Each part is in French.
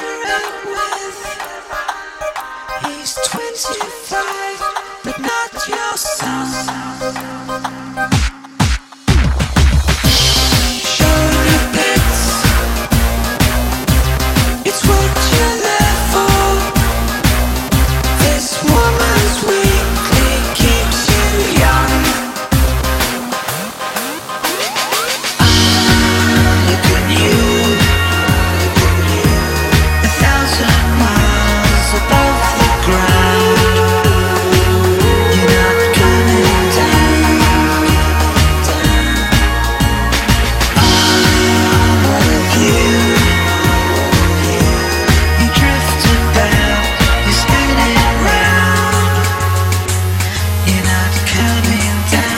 around with. He's 25, but not your son. Show me bits. It's what you're there for. This woman's weekly keeps you young. Look at you, 1,000 miles above the ground. You're not coming down. All of you, you drift about, you're spinning round. You're not coming down.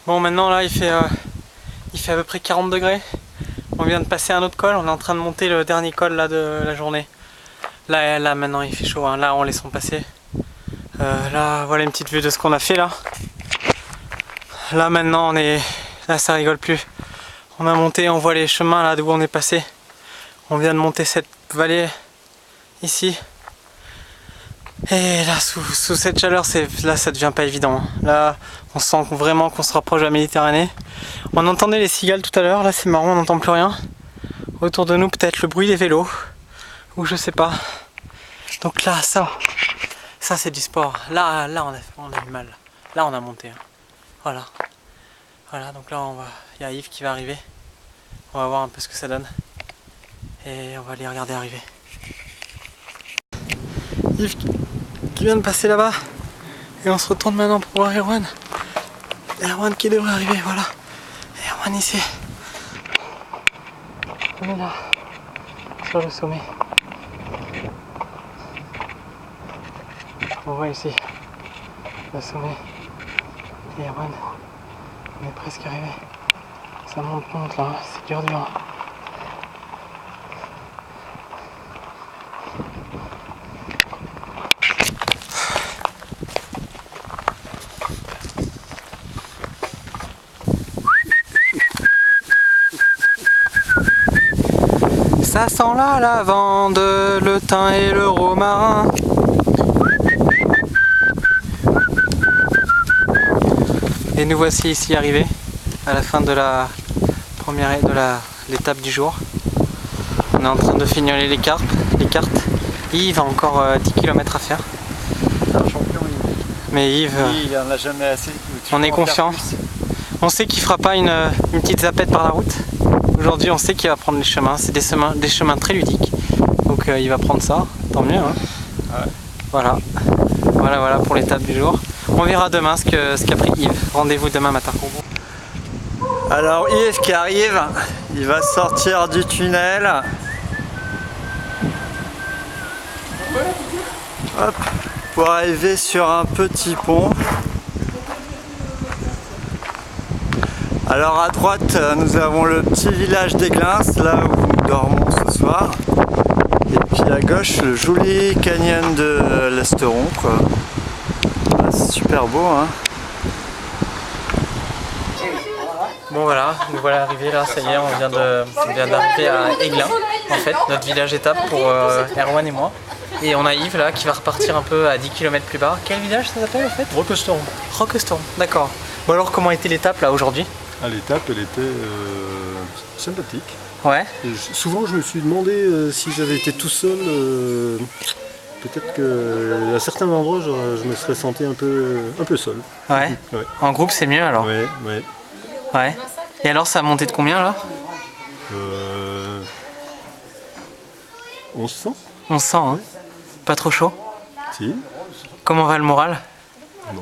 Bon, maintenant là il fait à peu près 40 degrés. On vient de passer un autre col, on est en train de monter le dernier col là de la journée. Là maintenant il fait chaud, hein. Là on laisse passer. Là voilà une petite vue de ce qu'on a fait là. Là maintenant là ça rigole plus. On a monté, on voit les chemins là d'où on est passé. On vient de monter cette vallée ici. Et là sous cette chaleur, là ça devient pas évident. Là on sent vraiment qu'on se rapproche de la Méditerranée. On entendait les cigales tout à l'heure, là c'est marrant, on n'entend plus rien. Autour de nous peut-être le bruit des vélos, ou je sais pas. Donc là ça c'est du sport. Là on a eu mal. Là on a monté. Hein. Voilà. Voilà, donc là il y a Yves qui va arriver. On va voir un peu ce que ça donne. Et on va les regarder arriver. Yves qui vient de passer là-bas. Et on se retourne maintenant pour voir Erwan. Erwan qui devrait arriver, voilà. Erwan ici. On est là, sur le sommet. On voit ici le sommet. Et Erwan, on est presque arrivé. Ça monte là, c'est dur. Ça sent la lavande, le thym et le romarin. Et nous voici ici arrivés à la fin de la première l'étape du jour. On est en train de fignoler les cartes. Yves a encore 10 km à faire. C'est un champion, Yves. Mais Yves, il en a jamais assez. on est confiant. On sait qu'il fera pas une petite zapette par la route. Aujourd'hui on sait qu'il va prendre les chemins, c'est des chemins très ludiques. Donc il va prendre ça, tant mieux. Hein. Ouais. Voilà. Voilà pour l'étape du jour. On verra demain ce qu'a pris Yves. Rendez-vous demain matin. Alors Yves qui arrive, il va sortir du tunnel. Hop, pour arriver sur un petit pont. Alors à droite, nous avons le petit village d'Aiglins, là où nous dormons ce soir. Et puis à gauche, le joli canyon de l'Esteron, quoi. Ah, c'est super beau, hein. Bon voilà, nous voilà arrivés là, ça y est, on vient d'arriver à Aiglins, en fait, notre village étape pour Erwan et moi. Et on a Yves là qui va repartir un peu à 10 km plus bas. Quel village ça s'appelle en fait? Roquesteron. Roquesteron, d'accord. Bon alors comment était l'étape là aujourd'hui? À l'étape, elle était sympathique. Ouais. Souvent, je me suis demandé si j'avais été tout seul, peut-être qu'à certains endroits, je me serais senti un peu seul. Ouais. Ouais. En groupe c'est mieux alors? Ouais, ouais. Ouais. Et alors ça a monté de combien là? 1100. On se sent, hein? Pas trop chaud? Si. Comment va le moral? Le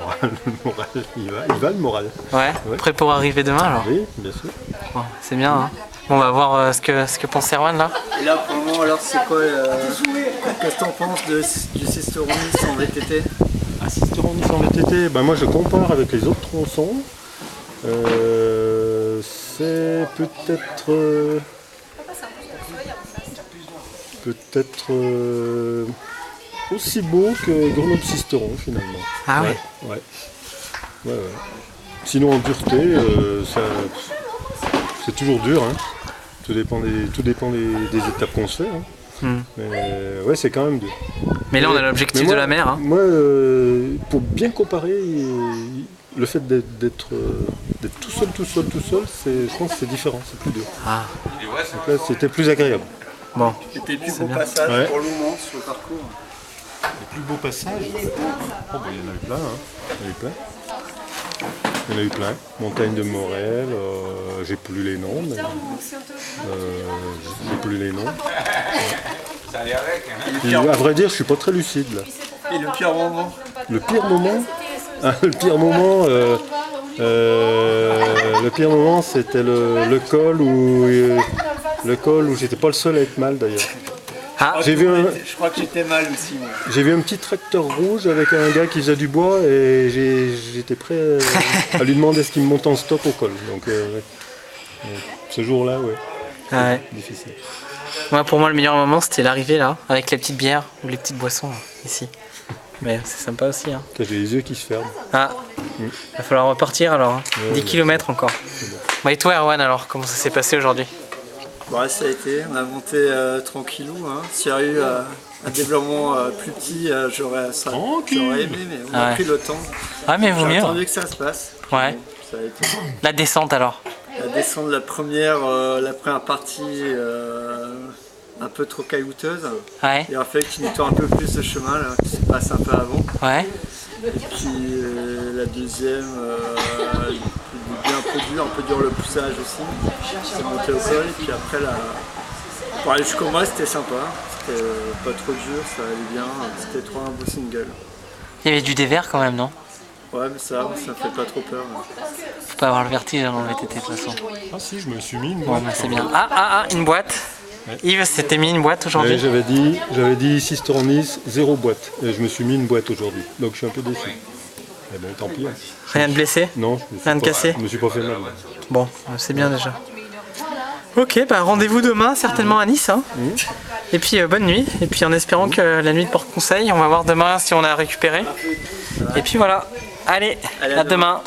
moral, il va le moral. Ouais. Ouais. Prêt pour arriver demain alors? Oui, bien sûr. Bon, c'est bien, hein? Bon, on va voir ce que pense Erwan là. Et là pour le moment, alors c'est quoi qu'est-ce que t'en penses du Sisteron en VTT? Sisteron en VTT, ben moi je compare avec les autres tronçons. C'est peut-être aussi beau que Grenoble-Sisteron finalement. Ah ouais? Ouais. Sinon en dureté, c'est toujours dur, hein. Tout dépend des étapes qu'on se fait. Hein. Mais ouais, c'est quand même dur. Mais là on a l'objectif de la mer. Hein. Moi, pour bien comparer, le fait d'être tout seul, je pense que c'est différent, c'est plus dur. Ah. Donc là, c'était plus agréable. Bon. C'était le plus beau bien. passage Ouais. pour le moment sur le parcours. Les plus beaux passages, il y en a eu plein. Hein. Il y en a eu plein. Montagne de Morel, j'ai plus les noms, mais Et à vrai dire, je suis pas très lucide là. Et le pire moment? Le pire moment, c'était le col où j'étais pas le seul à être mal d'ailleurs. Ah. Je crois que j'étais mal aussi. Moi. J'ai vu un petit tracteur rouge avec un gars qui faisait du bois et j'étais prêt à lui demander ce qu'il me monte en stop au col. Donc ce jour-là, ouais. Ah ouais. Difficile. Pour moi le meilleur moment c'était l'arrivée là, avec les petites bières ou les petites boissons là, ici. Mais c'est sympa aussi. Hein. J'ai les yeux qui se ferment. Ah, va falloir repartir alors. Hein. 10 km encore. Bon, et toi Erwan alors, comment ça s'est passé aujourd'hui? Bon, ça a été, on a monté tranquillou. Hein. S'il y a eu un développement plus petit, j'aurais aimé, mais on a pris le temps. Ouais, mais vaut J'ai mieux. attendu que ça se passe. Ouais. Bon, ça a été. La descente alors? La descente de la première partie un peu trop caillouteuse. Ouais. Il a fallu que tu nettoies un peu plus ce chemin là, qui se passe un peu avant. Ouais. Et puis la deuxième, bien un peu dur le poussage aussi. C'est monté au sol et puis après pour aller jusqu'au mois c'était sympa. C'était pas trop dur, ça allait bien. C'était trop un beau single. Il y avait du dévers quand même, non? Ouais mais ça fait pas trop peur. Là. Faut pas avoir le vertige dans le VTT de toute façon. Ah si, je me suis mis une Bon boîte. bah c'est bien. Ah, une boîte. Ouais. Yves s'était mis une boîte aujourd'hui. Ouais, j'avais dit Sisteron Nice, 0 boîte. Et je me suis mis une boîte aujourd'hui. Donc je suis un peu déçu. Mais bon, tant pis. Hein. Rien de blessé? Non, Rien de cassé? Je me suis pas fait mal. Bon, c'est bien déjà. Ok, bah rendez-vous demain certainement à Nice. Hein. Et puis bonne nuit. Et puis en espérant que la nuit porte conseil, on va voir demain si on a récupéré. Et puis voilà. Allez à demain.